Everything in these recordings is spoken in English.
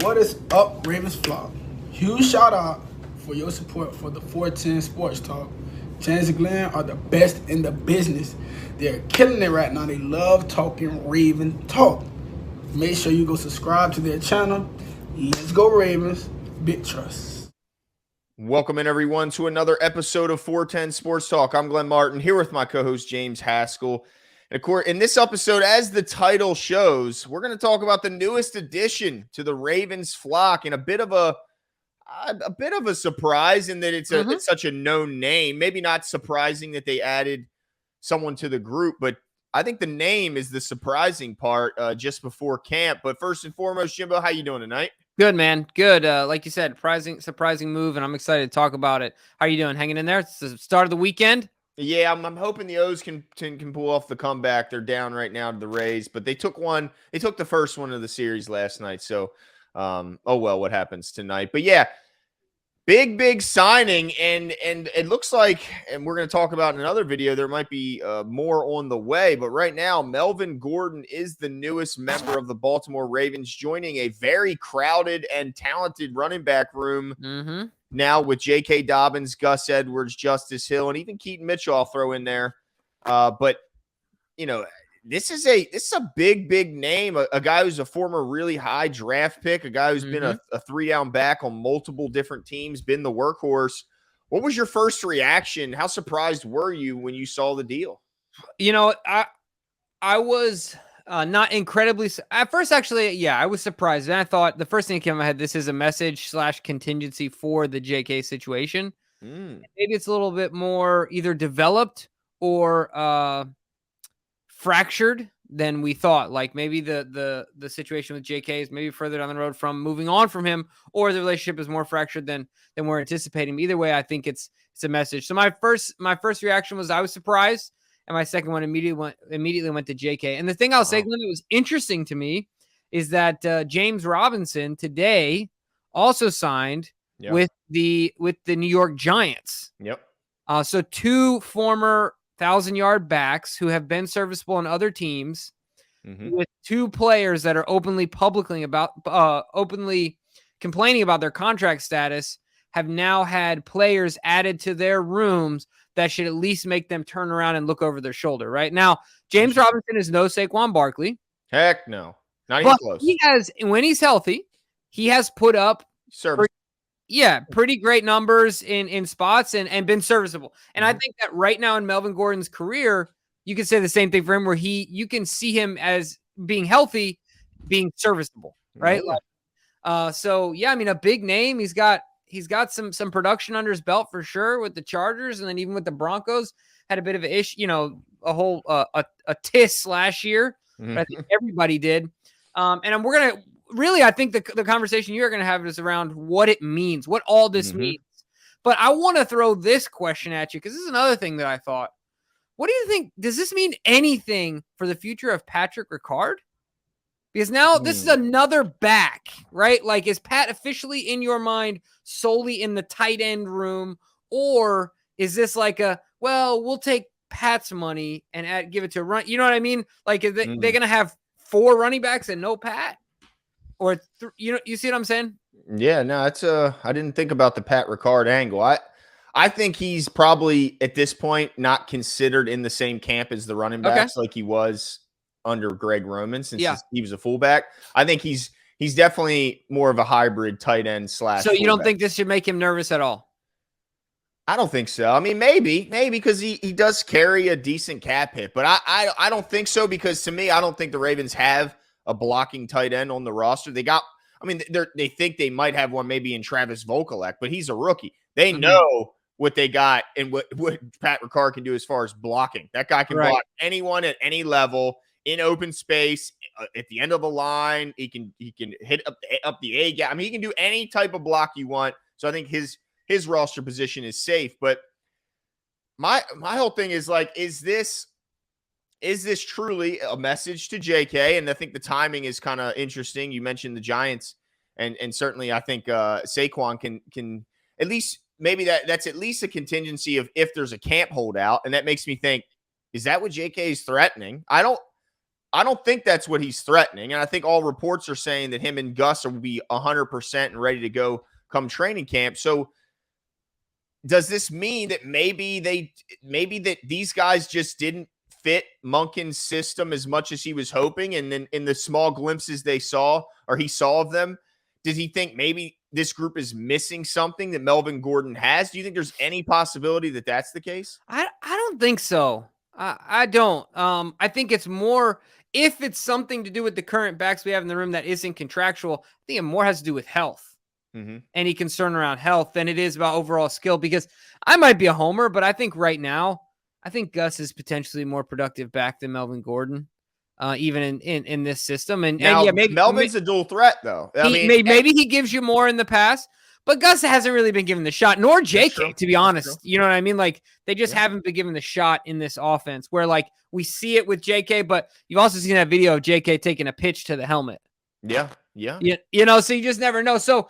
What is up, RavensFlock? Huge shout out for your support for the 410 Sports Talk. Chance and Glenn are the best in the business. They're killing it right now. They love talking Raven talk. Make sure you go subscribe to their channel. Let's go Ravens. Big trust. Welcome in everyone to another episode of 410 Sports Talk. I'm Glenn Martin here with my co-host James Haskell. And of course, in this episode, as the title shows, we're going to talk about the newest addition to the Ravens flock and a bit of a surprise in that it's such a known name. Maybe not surprising that they added someone to the group, but I think the name is the surprising part just before camp. But first and foremost, Jimbo, how you doing tonight? Good, man. Good. Like you said, surprising move, and I'm excited to talk about it. How are you doing? Hanging in there? It's the start of the weekend. Yeah, I'm hoping the O's can pull off the comeback. They're down right now to the Rays, but they took the first one of the series last night. So, oh well, what happens tonight? But yeah, big signing, and it looks like, and we're going to talk about in another video, there might be more on the way. But right now, Melvin Gordon is the newest member of the Baltimore Ravens, joining a very crowded and talented running back room. Now with J.K. Dobbins, Gus Edwards, Justice Hill, and even Keaton Mitchell I'll throw in there. But, you know, this is a big name, a guy who's a former really high draft pick, a guy who's been a 3-down back on multiple different teams, been the workhorse. What was your first reaction? How surprised were you when you saw the deal? You know, I was not incredibly at first. Actually, yeah, I was surprised. And I thought the first thing that came to my head, this is a message / contingency for the JK situation. Maybe it's a little bit more either developed or fractured than we thought. Like maybe the situation with JK is maybe further down the road from moving on from him, or the relationship is more fractured than we're anticipating. Either way, I think it's a message. So my first reaction was I was surprised. And my second one immediately went to JK. And the thing I'll say, Glenn, that was interesting to me is that James Robinson today also signed with the New York Giants. Yep. So two former 1,000-yard backs who have been serviceable on other teams, with two players that are openly complaining about their contract status, have now had players added to their rooms that should at least make them turn around and look over their shoulder. Right now, James Robinson is no Saquon Barkley. Heck no, not even close. He has, when he's healthy, he has put up pretty great numbers in spots and been serviceable. And I think that right now in Melvin Gordon's career, you can say the same thing for him, where you can see him as being healthy, being serviceable, right? So yeah, I mean, a big name. He's got some production under his belt for sure with the Chargers, and then even with the Broncos, had a bit of an issue, a whole a tiss last year. But I think everybody did. And we're gonna really, I think the conversation you're gonna have is around what it means, what all this means. But I want to throw this question at you because this is another thing that I thought. What do you think? Does this mean anything for the future of Patrick Ricard? Because now this is another back, right? Like, is Pat officially in your mind solely in the tight end room? Or is this like we'll take Pat's money and give it to run? You know what I mean? Like, they're going to have 4 running backs and no Pat? Or, you see what I'm saying? Yeah, no, I didn't think about the Pat Ricard angle. I think he's probably at this point not considered in the same camp as the running backs like he was under Greg Roman since he was a fullback. I think he's definitely more of a hybrid tight end / So you fullback. Don't think this should make him nervous at all? I don't think so. I mean, maybe because he does carry a decent cap hit, but I don't think so, because to me, I don't think the Ravens have a blocking tight end on the roster. They think they might have one maybe in Travis Vokalek, but he's a rookie. They know what they got and what Pat Ricard can do as far as blocking. That guy can block anyone at any level. In open space, at the end of the line, he can hit up the A gap. I mean, he can do any type of block you want. So I think his roster position is safe. But my whole thing is like, is this truly a message to JK? And I think the timing is kind of interesting. You mentioned the Giants, and certainly I think Saquon can at least, maybe that's at least a contingency of if there's a camp holdout, and that makes me think, is that what JK is threatening? I don't think that's what he's threatening. And I think all reports are saying that him and Gus will be 100% and ready to go come training camp. So does this mean that maybe that these guys just didn't fit Monken's system as much as he was hoping? And then in the small glimpses he saw of them, does he think maybe this group is missing something that Melvin Gordon has? Do you think there's any possibility that that's the case? I don't think so. I don't. I think it's more, if it's something to do with the current backs we have in the room that isn't contractual, I think it more has to do with health. Any concern around health than it is about overall skill, because I might be a homer, but I think right now, I think Gus is potentially more productive back than Melvin Gordon, even in this system. And yeah, maybe Melvin's a dual threat though. Maybe he gives you more in the past, but Gus hasn't really been given the shot, nor JK, to be honest. You know what I mean? Like, they just haven't been given the shot in this offense, where like we see it with JK, but you've also seen that video of JK taking a pitch to the helmet. Yeah. So you just never know. So,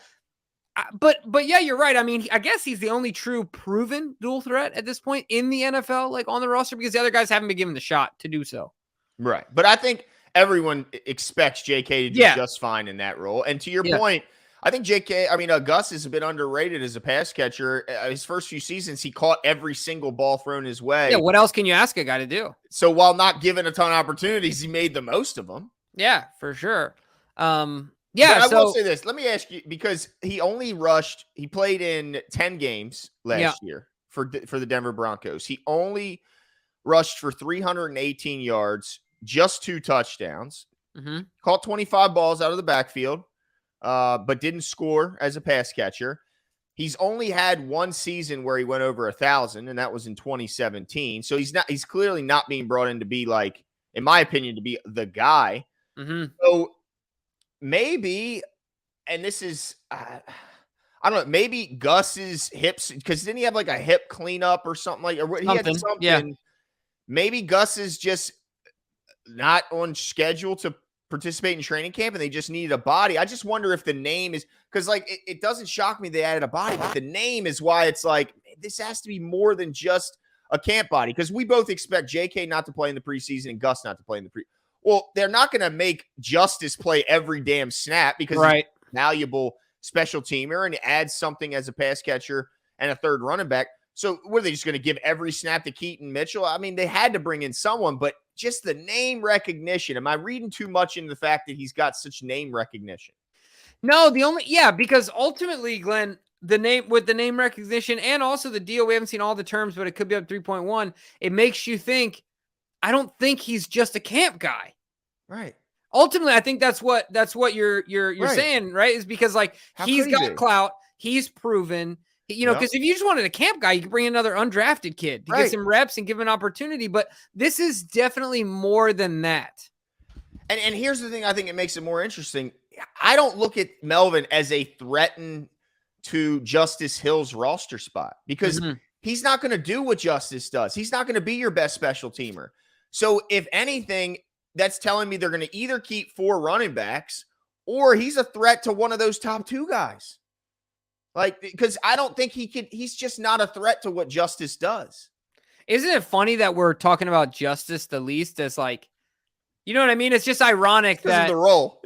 but yeah, you're right. I mean, I guess he's the only true proven dual threat at this point in the NFL, like on the roster, because the other guys haven't been given the shot to do so. Right. But I think everyone expects JK to do just fine in that role. And to your point, I think Gus is a bit underrated as a pass catcher. His first few seasons, he caught every single ball thrown his way. Yeah. What else can you ask a guy to do? So while not given a ton of opportunities, he made the most of them. Yeah, for sure. Yeah, I will say this. Let me ask you, because he played in 10 games last year for the Denver Broncos. He only rushed for 318 yards, just 2 touchdowns, caught 25 balls out of the backfield, but didn't score as a pass catcher. He's only had one season where he went over 1,000, and that was in 2017. So he's clearly not being brought in to be, like, in my opinion, to be the guy. So maybe, and this is, I don't know, maybe Gus's hips, because didn't he have like a hip cleanup or something like, or he had something. Yeah. Maybe Gus is just not on schedule to participate in training camp, and they just needed a body. I just wonder if the name is, because like it doesn't shock me they added a body, but the name is why it's like, this has to be more than just a camp body, because we both expect JK not to play in the preseason and Gus not to play in the Well, they're not going to make Justice play every damn snap, because he's a valuable special teamer and adds something as a pass catcher and a third running back. So what are they just going to give every snap to Keaton Mitchell? I mean, they had to bring in someone, but just the name recognition. Am I reading too much into the fact that he's got such name recognition? No, because ultimately, Glenn, the name recognition and also the deal, we haven't seen all the terms, but it could be up 3.1. It makes you think, I don't think he's just a camp guy. Right. Ultimately, I think that's what you're saying, right? Is because like he's got clout, he's proven, because if you just wanted a camp guy, you could bring another undrafted kid to get some reps and give him an opportunity. But this is definitely more than that. And here's the thing, I think it makes it more interesting. I don't look at Melvin as a threaten to Justice Hill's roster spot, because he's not going to do what Justice does. He's not going to be your best special teamer. So if anything, that's telling me they're going to either keep 4 running backs, or he's a threat to one of those top 2 guys. Like, because I don't think he's just not a threat to what Justice does. Isn't it funny that we're talking about Justice the least as like, you know what I mean? It's just ironic that the role,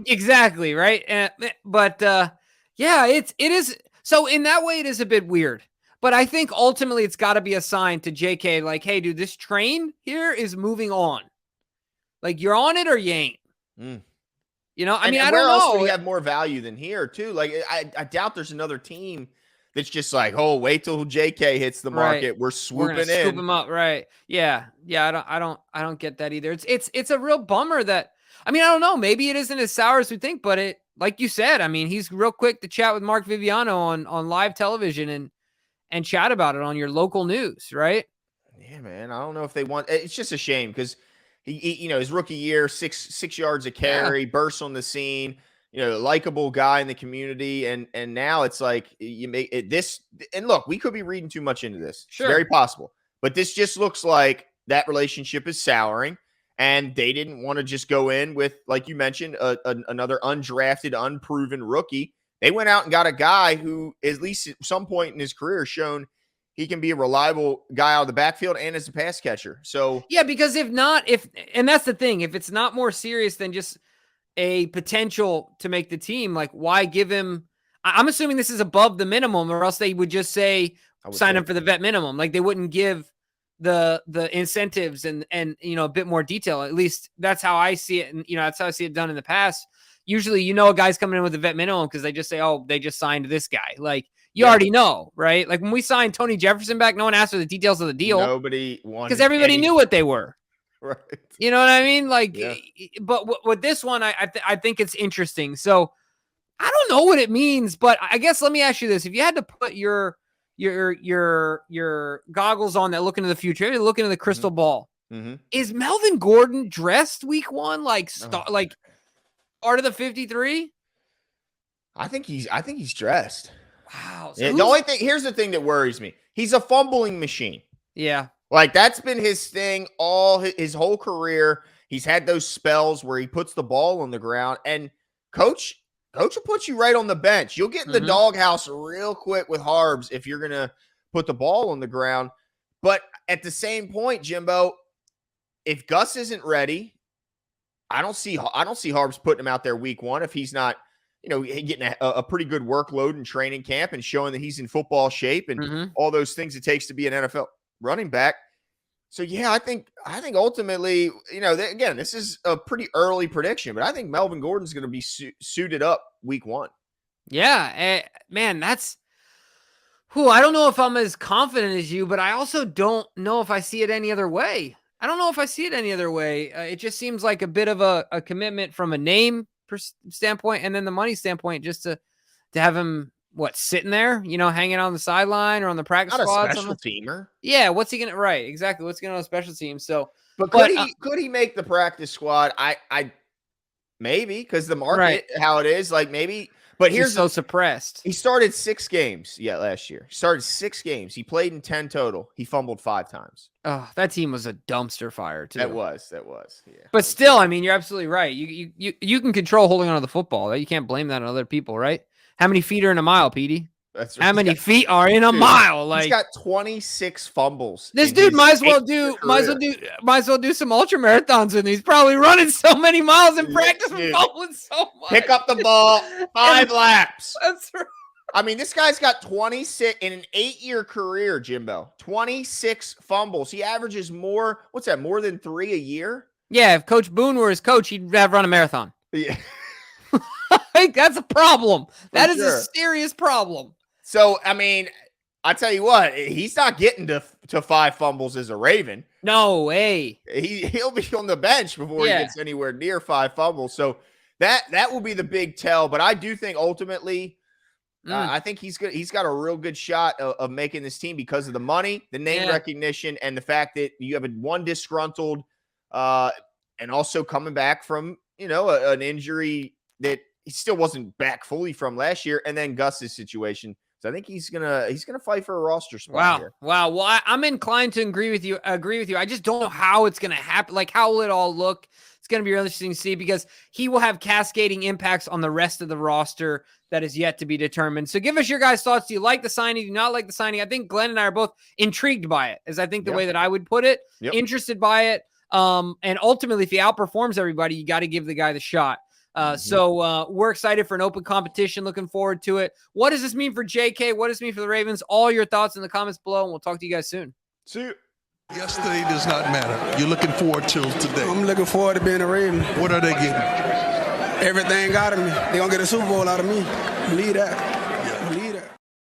Exactly. Right. But it is. So in that way, it is a bit weird. But I think ultimately it's got to be a sign to JK, like, hey, dude, this train here is moving on. Like, you're on it or you ain't. I mean, I don't know. Where else would he have more value than here, too? Like, I doubt there's another team that's just like, oh, wait till JK hits the market. We're swooping in. Scoop him up, right? Yeah. I don't get that either. It's a real bummer that, I mean, I don't know. Maybe it isn't as sour as we think, but it, like you said, I mean, he's real quick to chat with Mark Viviano on live television and chat about it on your local news, right? Yeah, man. I don't know if they want. It's just a shame because he his rookie year, six yards a carry, bursts on the scene. Likable guy in the community, and now it's like you make it this. And look, we could be reading too much into this. Sure. It's very possible, but this just looks like that relationship is souring, and they didn't want to just go in with, like you mentioned, another undrafted, unproven rookie. They went out and got a guy who, at least at some point in his career, shown he can be a reliable guy out of the backfield and as a pass catcher. So yeah, because and that's the thing, if it's not more serious than just a potential to make the team, like why give him? I'm assuming this is above the minimum, or else they would just say sign him for the vet minimum. Like they wouldn't give the incentives and a bit more detail. At least that's how I see it, and that's how I see it done in the past. Usually, a guy's coming in with a vet minimum because they just say, oh, they just signed this guy. Like you already know, right? Like when we signed Tony Jefferson back, no one asked for the details of the deal. Nobody wanted because everybody knew what they were. Right. You know what I mean? Like, but with this one, I think it's interesting. So I don't know what it means, but I guess let me ask you this: if you had to put your goggles on that look into the future, you're looking at the crystal ball. Is Melvin Gordon dressed week 1 like part of the 53? I think he's dressed. Wow. So here's the thing that worries me. He's a fumbling machine. Yeah. Like that's been his thing all his whole career. He's had those spells where he puts the ball on the ground, and coach will put you right on the bench. You'll get in the doghouse real quick with Harbs if you're going to put the ball on the ground. But at the same point, Jimbo, if Gus isn't ready, I don't see Harbs putting him out there week 1 if he's not, getting a pretty good workload in training camp and showing that he's in football shape and all those things it takes to be an NFL running back. So yeah, I think ultimately, again, this is a pretty early prediction, but I think Melvin Gordon's going to be suited up week 1. Yeah, man, that's who I don't know if I'm as confident as you, but I also don't know if I see it any other way. It just seems like a bit of a commitment from a name standpoint, and then the money standpoint, just to have him sitting there, hanging on the sideline or on the practice squad. Not a special teamer. Yeah, what's he gonna right? Exactly. What's he gonna on a special team? So, but could he make the practice squad? I maybe because the market how it is, like maybe. But here's so suppressed. He started 6 games last year. He started 6 games. He played in 10 total. He fumbled 5 times. Oh, that team was a dumpster fire too. That was. Yeah. But still, I mean, you're absolutely right. You can control holding on to the football. You can't blame that on other people, right? How many feet are in a mile, Petey? That's right. How many feet are in a mile? Like he's got 26 fumbles. This dude might as well do some ultra marathons, and he's probably running so many miles in practice and fumbling so much. Pick up the ball, 5 laps. That's right. I mean, this guy's got 26 in an 8-year career, Jimbo. 26 fumbles. He averages more. What's that? More than 3 a year? Yeah, if Coach Boone were his coach, he'd have run a marathon. Yeah. That's a problem. That is a serious problem. So, I mean, I tell you what, he's not getting to 5 fumbles as a Raven. No way. He'll be on the bench before he gets anywhere near 5 fumbles. So that will be the big tell. But I do think ultimately, I think he's good. He's got a real good shot of making this team because of the money, the name recognition, and the fact that you have one disgruntled, and also coming back from an injury that he still wasn't back fully from last year, and then Gus's situation. So I think he's gonna fight for a roster spot here. Wow. Well, I'm inclined to agree with you. I just don't know how it's gonna happen. Like, how will it all look? It's gonna be really interesting to see because he will have cascading impacts on the rest of the roster that is yet to be determined. So give us your guys' thoughts. Do you like the signing? Do you not like the signing? I think Glenn and I are both intrigued by it, is I think the way that I would put it. Interested by it. And ultimately, if he outperforms everybody, you got to give the guy the shot. So we're excited for an open competition. Looking forward to it. What does this mean for JK? What does this mean for the Ravens? All your thoughts in the comments below, and we'll talk to you guys soon. See you. Yesterday does not matter. You're looking forward to today. I'm looking forward to being a Raven. What are they getting? Everything out of me. They're going to get a Super Bowl out of me. Believe that.